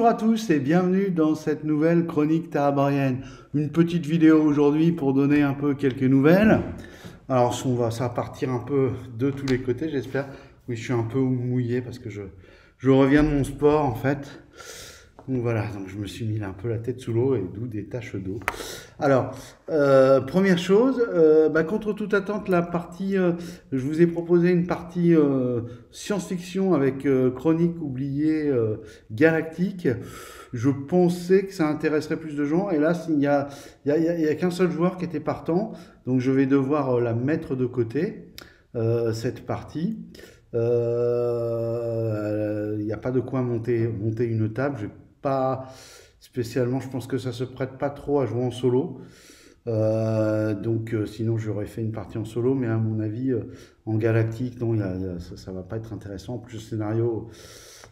Bonjour à tous et bienvenue dans cette nouvelle chronique tarabarienne. Une petite vidéo aujourd'hui pour donner un peu quelques nouvelles. Alors ça va partir un peu de tous les côtés, j'espère. Oui, je suis un peu mouillé parce que je reviens de mon sport en fait. Donc voilà, donc je me suis mis un peu la tête sous l'eau et d'où des taches d'eau. Alors, première chose, contre toute attente, je vous ai proposé une partie science-fiction avec chronique oubliée galactique. Je pensais que ça intéresserait plus de gens. Et là, il y a qu'un seul joueur qui était partant. Donc je vais devoir la mettre de côté, cette partie. Il n'y a pas de quoi monter une table. Je vais pas spécialement, je pense que ça se prête pas trop à jouer en solo. Sinon j'aurais fait une partie en solo, mais à mon avis, en galactique, non, ça va pas être intéressant. En plus, le scénario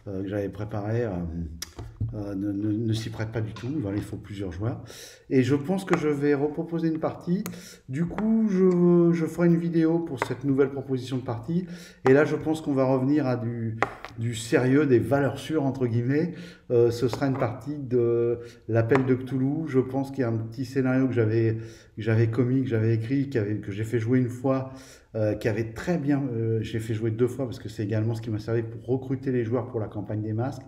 que j'avais préparé ne s'y prête pas du tout. Voilà, il faut plusieurs joueurs. Et je pense que je vais reproposer une partie. Du coup, je ferai une vidéo pour cette nouvelle proposition de partie. Et là, je pense qu'on va revenir à du sérieux, des valeurs sûres, entre guillemets. Ce sera une partie de l'appel de Cthulhu. Je pense qu'il y a un petit scénario que j'avais commis, que j'avais écrit, que j'ai fait jouer une fois, qui avait très bien... j'ai fait jouer 2 fois parce que c'est également ce qui m'a servi pour recruter les joueurs pour la campagne des masques.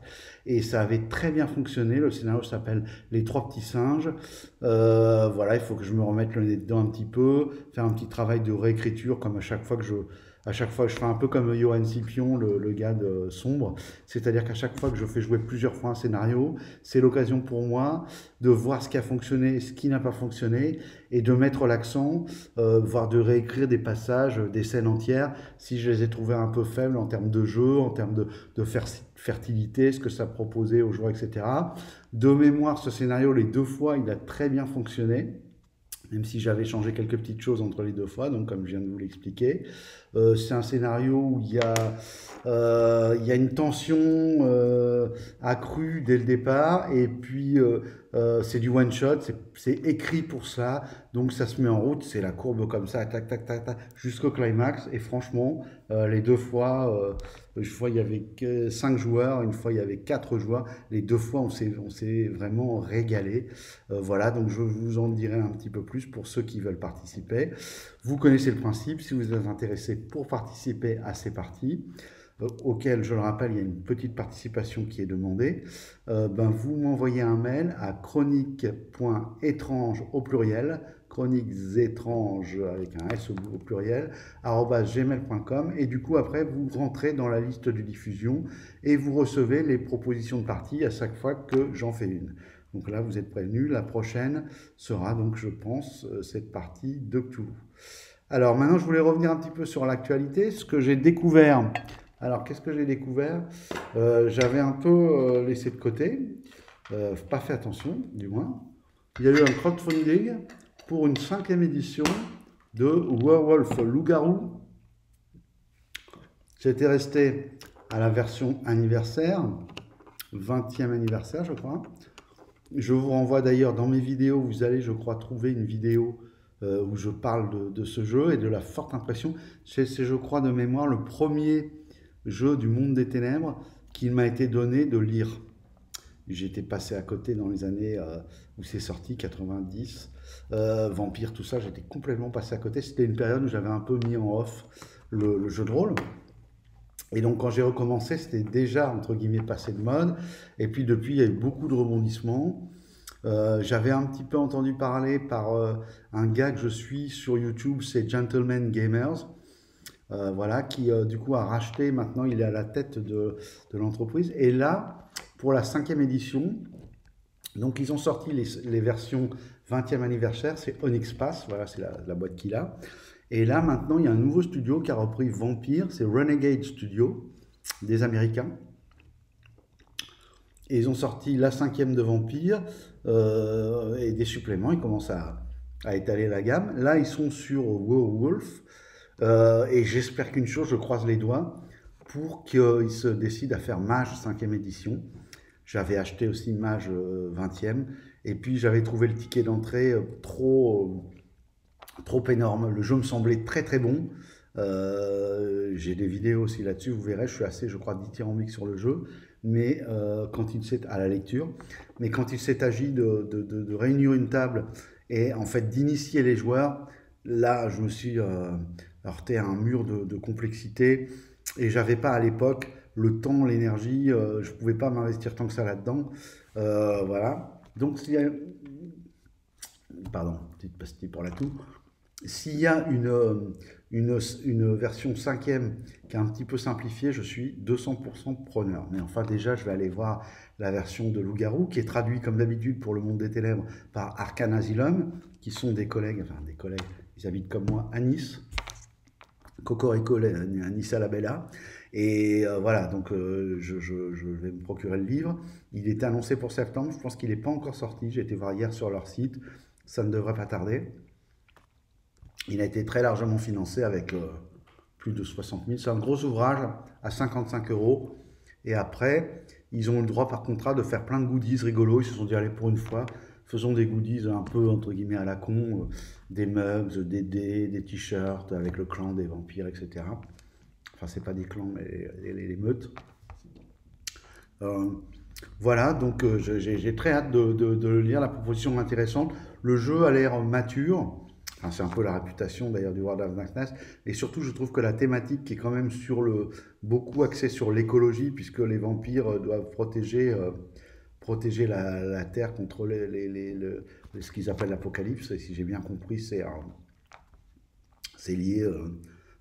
Et ça avait très bien fonctionné. Le scénario s'appelle Les Trois Petits Singes. Voilà, il faut que je me remette le nez dedans un petit peu, faire un petit travail de réécriture, comme à chaque fois que je fais un peu comme Johan Scipion, le gars de Sombre. C'est-à-dire qu'à chaque fois que je fais jouer plusieurs fois un scénario, c'est l'occasion pour moi de voir ce qui a fonctionné, ce qui n'a pas fonctionné, et de mettre l'accent, voire de réécrire des passages, des scènes entières, si je les ai trouvées un peu faibles en termes de jeu, en termes de fertilité, ce que ça proposait aux joueurs, etc. De mémoire, ce scénario, les 2 fois, il a très bien fonctionné, même si j'avais changé quelques petites choses entre les 2 fois, donc comme je viens de vous l'expliquer. C'est un scénario où il y a une tension accrue dès le départ, et puis c'est du one-shot, c'est écrit pour ça, donc ça se met en route, c'est la courbe comme ça, tac, tac, tac, tac, jusqu'au climax, et franchement, les 2 fois, une fois il y avait que 5 joueurs, une fois il y avait 4 joueurs, les 2 fois on s'est vraiment régalé. Voilà, donc je vous en dirai un petit peu plus pour ceux qui veulent participer. Vous connaissez le principe, si vous êtes intéressé pour participer à ces parties, auxquelles, je le rappelle, il y a une petite participation qui est demandée, vous m'envoyez un mail à chronique.étrange au pluriel, chroniques étranges avec un S au pluriel, @gmail.com, et du coup après vous rentrez dans la liste de diffusion et vous recevez les propositions de parties à chaque fois que j'en fais une. Donc là, vous êtes prévenus, la prochaine sera donc, je pense, cette partie de Cthulhu. Alors maintenant, je voulais revenir un petit peu sur l'actualité, ce que j'ai découvert. Alors, qu'est-ce que j'ai découvert? J'avais un peu laissé de côté, pas fait attention, du moins. Il y a eu un crowdfunding pour une 5e édition de Werewolf Loup-Garou. J'étais resté à la version anniversaire, 20e anniversaire, je crois. Je vous renvoie d'ailleurs dans mes vidéos, vous allez, je crois, trouver une vidéo où je parle de ce jeu et de la forte impression. C'est, je crois, de mémoire, le premier jeu du monde des ténèbres qu'il m'a été donné de lire. J'étais passé à côté dans les années où c'est sorti, 90, Vampire, tout ça, j'étais complètement passé à côté. C'était une période où j'avais un peu mis en off le jeu de rôle. Et donc quand j'ai recommencé, c'était déjà, entre guillemets, passé de mode. Et puis depuis, il y a eu beaucoup de rebondissements. J'avais un petit peu entendu parler par un gars que je suis sur YouTube, c'est Gentleman Gamers. Voilà, qui du coup a racheté, maintenant il est à la tête de l'entreprise. Et là, pour la 5e édition, donc ils ont sorti les versions 20e anniversaire, c'est Onyx Pass, voilà, c'est la boîte qu'il a. Et là, maintenant, il y a un nouveau studio qui a repris Vampire, c'est Renegade Studio, des Américains. Et ils ont sorti la 5e de Vampire et des suppléments, ils commencent à étaler la gamme. Là, ils sont sur Werewolf, et j'espère qu'une chose, je croise les doigts, pour qu'ils se décident à faire Mage 5e édition. J'avais acheté aussi Mage 20e, et puis j'avais trouvé le ticket d'entrée trop énorme. Le jeu me semblait très très bon. J'ai des vidéos aussi là-dessus, vous verrez, je suis assez, je crois, dithyrambique sur le jeu. mais quand il s'est à la lecture, mais quand il s'est agi de réunir une table et en fait d'initier les joueurs, là je me suis heurté à un mur de complexité et j'avais pas à l'époque le temps, l'énergie, je pouvais pas m'investir tant que ça là-dedans. Voilà. Donc, pardon, petite pastille pour la toux. S'il y a une version cinquième qui est un petit peu simplifiée, je suis 200% preneur. Mais enfin, déjà, je vais aller voir la version de Loup-Garou, qui est traduite comme d'habitude pour le monde des ténèbres par Arcane Asylum, qui sont des collègues, enfin des collègues, ils habitent comme moi à Nice, Cocorico, à Nice à la Bella. Et voilà, donc je vais me procurer le livre. Il est annoncé pour septembre, je pense qu'il n'est pas encore sorti. J'ai été voir hier sur leur site, ça ne devrait pas tarder. Il a été très largement financé avec plus de 60 000. C'est un gros ouvrage à 55 euros. Et après, ils ont le droit par contrat de faire plein de goodies rigolos. Ils se sont dit, allez, pour une fois, faisons des goodies un peu, entre guillemets, à la con. Des mugs, des dés, des t-shirts avec le clan des vampires, etc. Enfin, c'est pas des clans, mais les meutes. Euh, voilà, donc j'ai très hâte de lire la proposition intéressante. Le jeu a l'air mature. Enfin, c'est un peu la réputation d'ailleurs du World of Darkness. Et surtout, je trouve que la thématique qui est quand même beaucoup axée sur l'écologie, puisque les vampires doivent protéger la Terre contre ce qu'ils appellent l'apocalypse. Et si j'ai bien compris, c'est lié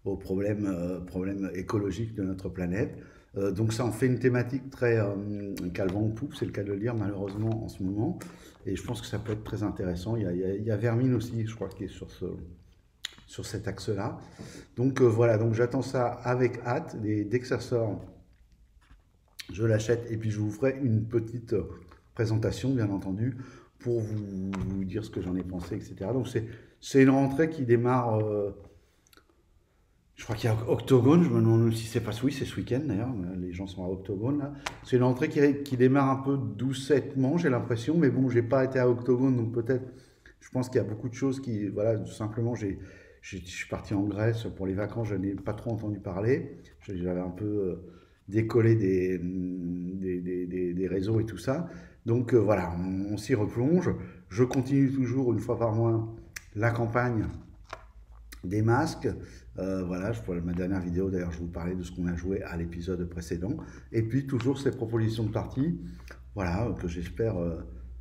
aux problèmes écologiques de notre planète. Donc ça en fait une thématique très calvant en poupe, c'est le cas de le dire malheureusement en ce moment. Et je pense que ça peut être très intéressant. Il y a Vermine aussi, je crois, qui est sur cet axe-là. Donc voilà, donc j'attends ça avec hâte. Et dès que ça sort, je l'achète et puis je vous ferai une petite présentation, bien entendu, pour vous dire ce que j'en ai pensé, etc. Donc c'est une rentrée qui démarre... je crois qu'il y a Octogone, je me demande si c'est pas oui, c'est ce week-end d'ailleurs, les gens sont à Octogone là. C'est une entrée qui démarre un peu doucettement, j'ai l'impression, mais bon, j'ai pas été à Octogone, donc peut-être, je pense qu'il y a beaucoup de choses qui, voilà, tout simplement, je suis parti en Grèce pour les vacances, je n'ai pas trop entendu parler, j'avais un peu décollé des réseaux et tout ça. Donc voilà, on s'y replonge. Je continue toujours une fois par mois la campagne des masques. Voilà, pour ma dernière vidéo, d'ailleurs, je vous parlais de ce qu'on a joué à l'épisode précédent. Et puis, toujours ces propositions de partie, voilà, que j'espère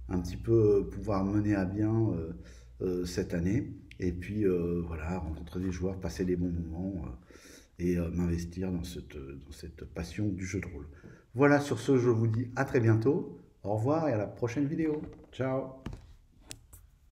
un petit peu pouvoir mener à bien cette année. Et puis, voilà, rencontrer des joueurs, passer des bons moments et m'investir dans cette passion du jeu de rôle. Voilà, sur ce, je vous dis à très bientôt. Au revoir et à la prochaine vidéo. Ciao!